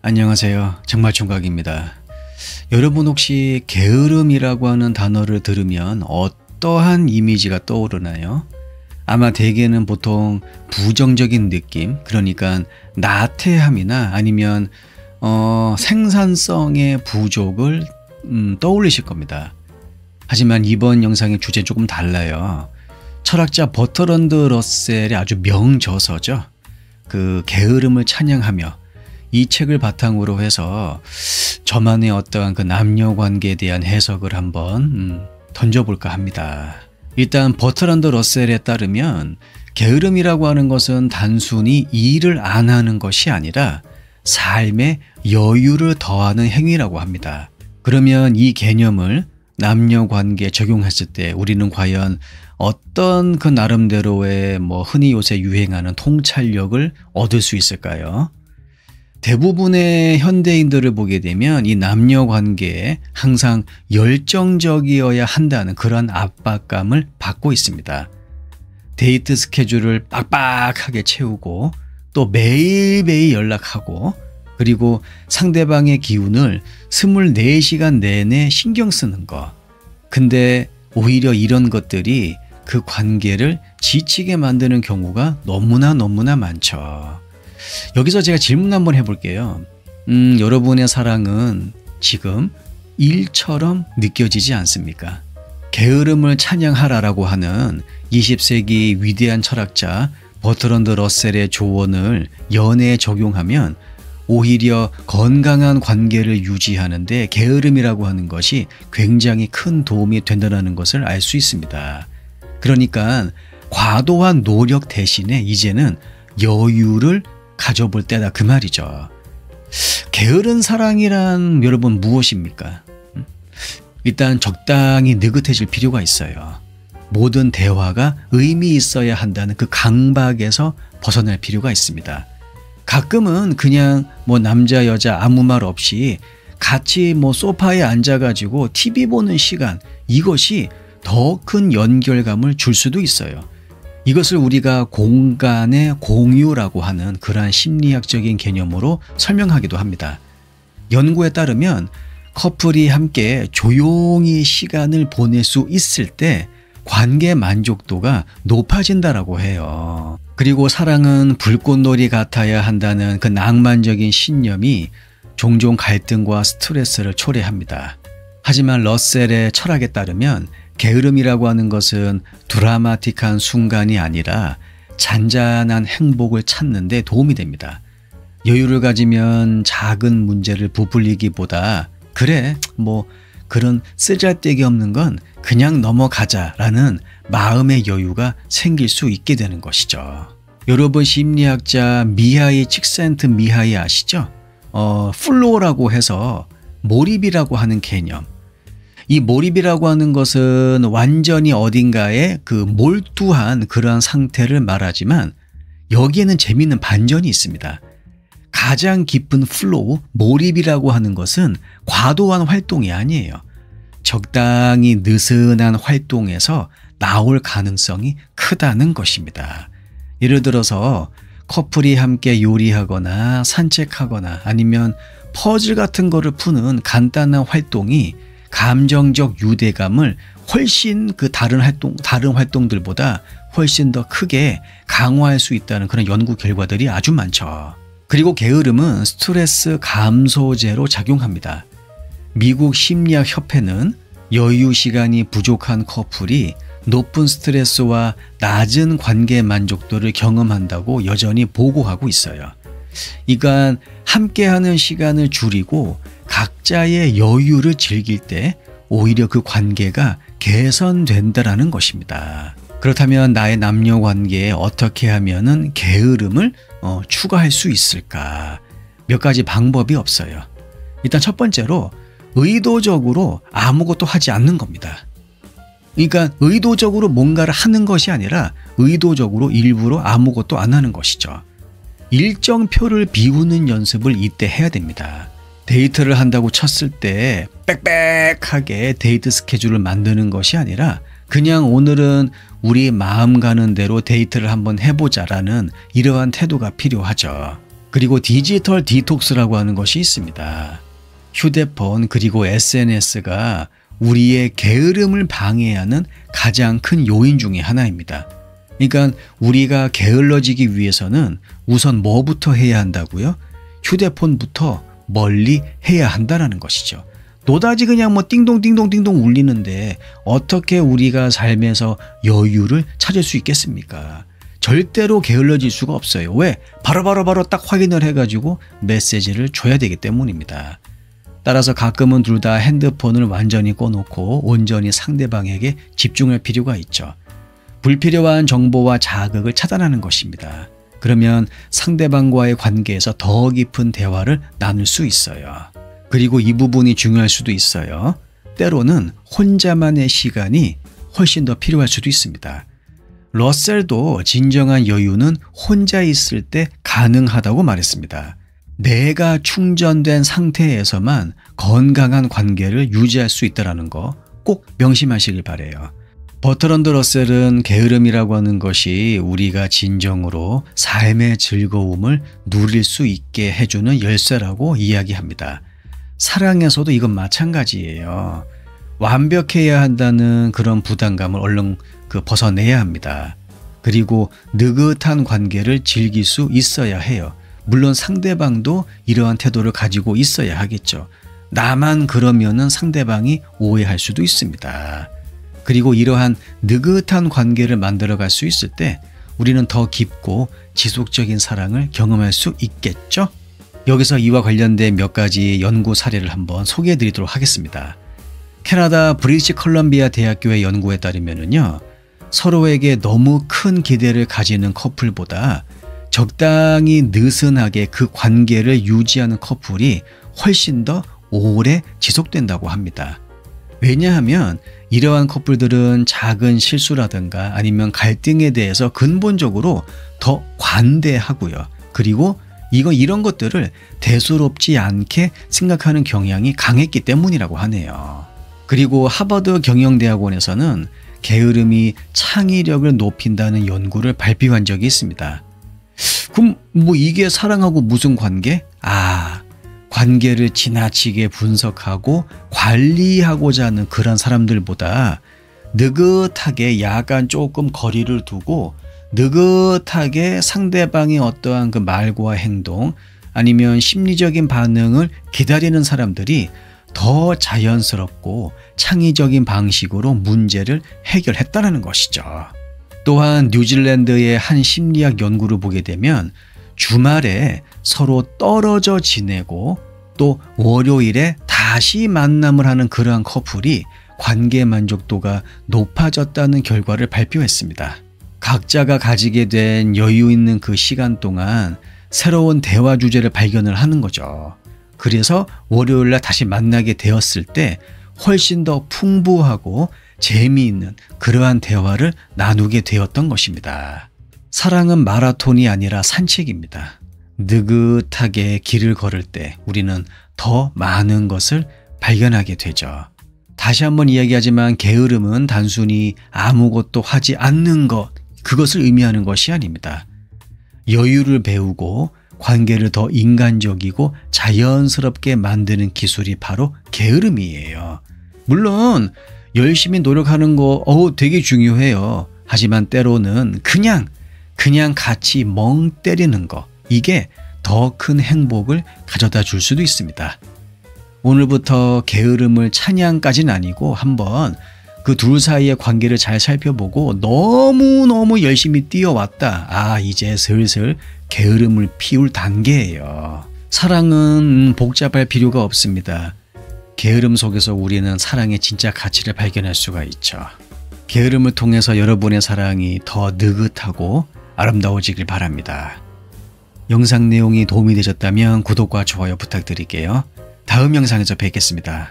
안녕하세요. 정말 총각입니다. 여러분 혹시 게으름이라고 하는 단어를 들으면 어떠한 이미지가 떠오르나요? 아마 대개는 보통 부정적인 느낌, 그러니까 나태함이나 아니면 생산성의 부족을 떠올리실 겁니다. 하지만 이번 영상의 주제는 조금 달라요. 철학자 버트런드 러셀의 아주 명저서죠. 그 게으름을 찬양하며 이 책을 바탕으로 해서 저만의 어떠한 그 남녀 관계에 대한 해석을 한번 던져볼까 합니다. 일단 버트런드 러셀에 따르면 게으름이라고 하는 것은 단순히 일을 안 하는 것이 아니라 삶에 여유를 더하는 행위라고 합니다. 그러면 이 개념을 남녀 관계에 적용했을 때 우리는 과연 어떤 그 나름대로의 흔히 요새 유행하는 통찰력을 얻을 수 있을까요? 대부분의 현대인들을 보게 되면 이 남녀 관계에 항상 열정적이어야 한다는 그런 압박감을 받고 있습니다. 데이트 스케줄을 빡빡하게 채우고 또 매일매일 연락하고 그리고 상대방의 기운을 24시간 내내 신경 쓰는 거. 근데 오히려 이런 것들이 그 관계를 지치게 만드는 경우가 너무나 많죠. 여기서 제가 질문 한번 해볼게요. 여러분의 사랑은 지금 일처럼 느껴지지 않습니까? 게으름을 찬양하라라고 하는 20세기 위대한 철학자 버트런드 러셀의 조언을 연애에 적용하면 오히려 건강한 관계를 유지하는데 게으름이라고 하는 것이 굉장히 큰 도움이 된다는 것을 알 수 있습니다. 그러니까 과도한 노력 대신에 이제는 여유를 가져볼 때다 그 말이죠. 게으른 사랑이란 여러분 무엇입니까? 일단 적당히 느긋해질 필요가 있어요. 모든 대화가 의미 있어야 한다는 그 강박에서 벗어날 필요가 있습니다. 가끔은 그냥 남자 여자 아무 말 없이 같이 소파에 앉아가지고 TV 보는 시간, 이것이 더 큰 연결감을 줄 수도 있어요. 이것을 우리가 공간의 공유라고 하는 그러한 심리학적인 개념으로 설명하기도 합니다. 연구에 따르면 커플이 함께 조용히 시간을 보낼 수 있을 때 관계 만족도가 높아진다라고 해요. 그리고 사랑은 불꽃놀이 같아야 한다는 그 낭만적인 신념이 종종 갈등과 스트레스를 초래합니다. 하지만 러셀의 철학에 따르면 게으름이라고 하는 것은 드라마틱한 순간이 아니라 잔잔한 행복을 찾는 데 도움이 됩니다. 여유를 가지면 작은 문제를 부풀리기보다 그래 그런 쓰잘데기 없는 건 그냥 넘어가자라는 마음의 여유가 생길 수 있게 되는 것이죠. 여러분 심리학자 미하이 칙센트미하이 아시죠? 플로우라고 해서 몰입이라고 하는 개념. 이 몰입이라고 하는 것은 완전히 어딘가에 그 몰두한 그러한 상태를 말하지만 여기에는 재미있는 반전이 있습니다. 가장 깊은 플로우, 몰입이라고 하는 것은 과도한 활동이 아니에요. 적당히 느슨한 활동에서 나올 가능성이 크다는 것입니다. 예를 들어서 커플이 함께 요리하거나 산책하거나 아니면 퍼즐 같은 거를 푸는 간단한 활동이 감정적 유대감을 훨씬 그 다른 활동들보다 훨씬 더 크게 강화할 수 있다는 그런 연구 결과들이 아주 많죠. 그리고 게으름은 스트레스 감소제로 작용합니다. 미국 심리학협회는 여유 시간이 부족한 커플이 높은 스트레스와 낮은 관계 만족도를 경험한다고 여전히 보고하고 있어요. 그러니까 함께하는 시간을 줄이고 각자의 여유를 즐길 때 오히려 그 관계가 개선된다라는 것입니다. 그렇다면 나의 남녀 관계에 어떻게 하면은 게으름을 추가할 수 있을까? 몇 가지 방법이 없어요. 일단 첫 번째로 의도적으로 아무것도 하지 않는 겁니다. 그러니까 의도적으로 뭔가를 하는 것이 아니라 의도적으로 일부러 아무것도 안 하는 것이죠. 일정표를 비우는 연습을 이때 해야 됩니다. 데이트를 한다고 쳤을 때 빽빽하게 데이트 스케줄을 만드는 것이 아니라 그냥 오늘은 우리 마음 가는 대로 데이트를 한번 해보자라는 이러한 태도가 필요하죠. 그리고 디지털 디톡스라고 하는 것이 있습니다. 휴대폰 그리고 SNS가 우리의 게으름을 방해하는 가장 큰 요인 중에 하나입니다. 그러니까 우리가 게을러지기 위해서는 우선 뭐부터 해야 한다고요? 휴대폰부터 멀리 해야 한다는 것이죠. 노다지 그냥 뭐 띵동띵동띵동 울리는데 어떻게 우리가 삶에서 여유를 찾을 수 있겠습니까? 절대로 게을러질 수가 없어요. 왜? 바로 딱 확인을 해가지고 메시지를 줘야 되기 때문입니다. 따라서 가끔은 둘 다 핸드폰을 완전히 꺼놓고 온전히 상대방에게 집중할 필요가 있죠. 불필요한 정보와 자극을 차단하는 것입니다. 그러면 상대방과의 관계에서 더 깊은 대화를 나눌 수 있어요. 그리고 이 부분이 중요할 수도 있어요. 때로는 혼자만의 시간이 훨씬 더 필요할 수도 있습니다. 러셀도 진정한 여유는 혼자 있을 때 가능하다고 말했습니다. 내가 충전된 상태에서만 건강한 관계를 유지할 수 있다는 거 꼭 명심하시길 바라요. 버트런드 러셀은 게으름이라고 하는 것이 우리가 진정으로 삶의 즐거움을 누릴 수 있게 해주는 열쇠라고 이야기합니다. 사랑에서도 이건 마찬가지예요. 완벽해야 한다는 그런 부담감을 얼른 벗어내야 합니다. 그리고 느긋한 관계를 즐길 수 있어야 해요. 물론 상대방도 이러한 태도를 가지고 있어야 하겠죠. 나만 그러면은 상대방이 오해할 수도 있습니다. 그리고 이러한 느긋한 관계를 만들어갈 수 있을 때 우리는 더 깊고 지속적인 사랑을 경험할 수 있겠죠? 여기서 이와 관련된 몇 가지 연구 사례를 한번 소개해 드리도록 하겠습니다. 캐나다 브리티시 컬럼비아 대학교의 연구에 따르면요, 서로에게 너무 큰 기대를 가지는 커플보다 적당히 느슨하게 그 관계를 유지하는 커플이 훨씬 더 오래 지속된다고 합니다. 왜냐하면 이러한 커플들은 작은 실수라든가 아니면 갈등에 대해서 근본적으로 더 관대하고요. 그리고 이런 것들을 대수롭지 않게 생각하는 경향이 강했기 때문이라고 하네요. 그리고 하버드 경영대학원에서는 게으름이 창의력을 높인다는 연구를 발표한 적이 있습니다. 그럼 뭐 이게 사랑하고 무슨 관계? 관계를 지나치게 분석하고 관리하고자 하는 그런 사람들보다 느긋하게 약간 조금 거리를 두고 느긋하게 상대방의 어떠한 그 말과 행동 아니면 심리적인 반응을 기다리는 사람들이 더 자연스럽고 창의적인 방식으로 문제를 해결했다는 것이죠. 또한 뉴질랜드의 한 심리학 연구를 보게 되면 주말에 서로 떨어져 지내고 또 월요일에 다시 만남을 하는 그러한 커플이 관계 만족도가 높아졌다는 결과를 발표했습니다. 각자가 가지게 된 여유 있는 그 시간 동안 새로운 대화 주제를 발견을 하는 거죠. 그래서 월요일날 다시 만나게 되었을 때 훨씬 더 풍부하고 재미있는 그러한 대화를 나누게 되었던 것입니다. 사랑은 마라톤이 아니라 산책입니다. 느긋하게 길을 걸을 때 우리는 더 많은 것을 발견하게 되죠. 다시 한번 이야기하지만 게으름은 단순히 아무것도 하지 않는 것, 그것을 의미하는 것이 아닙니다. 여유를 배우고 관계를 더 인간적이고 자연스럽게 만드는 기술이 바로 게으름이에요. 물론 열심히 노력하는 거 되게 중요해요. 하지만 때로는 그냥 같이 멍 때리는 거, 이게 더 큰 행복을 가져다 줄 수도 있습니다. 오늘부터 게으름을 찬양까지는 아니고 한번 그 둘 사이의 관계를 잘 살펴보고 너무너무 열심히 뛰어왔다. 이제 슬슬 게으름을 피울 단계예요. 사랑은 복잡할 필요가 없습니다. 게으름 속에서 우리는 사랑의 진짜 가치를 발견할 수가 있죠. 게으름을 통해서 여러분의 사랑이 더 느긋하고 아름다워지길 바랍니다. 영상 내용이 도움이 되셨다면 구독과 좋아요 부탁드릴게요. 다음 영상에서 뵙겠습니다.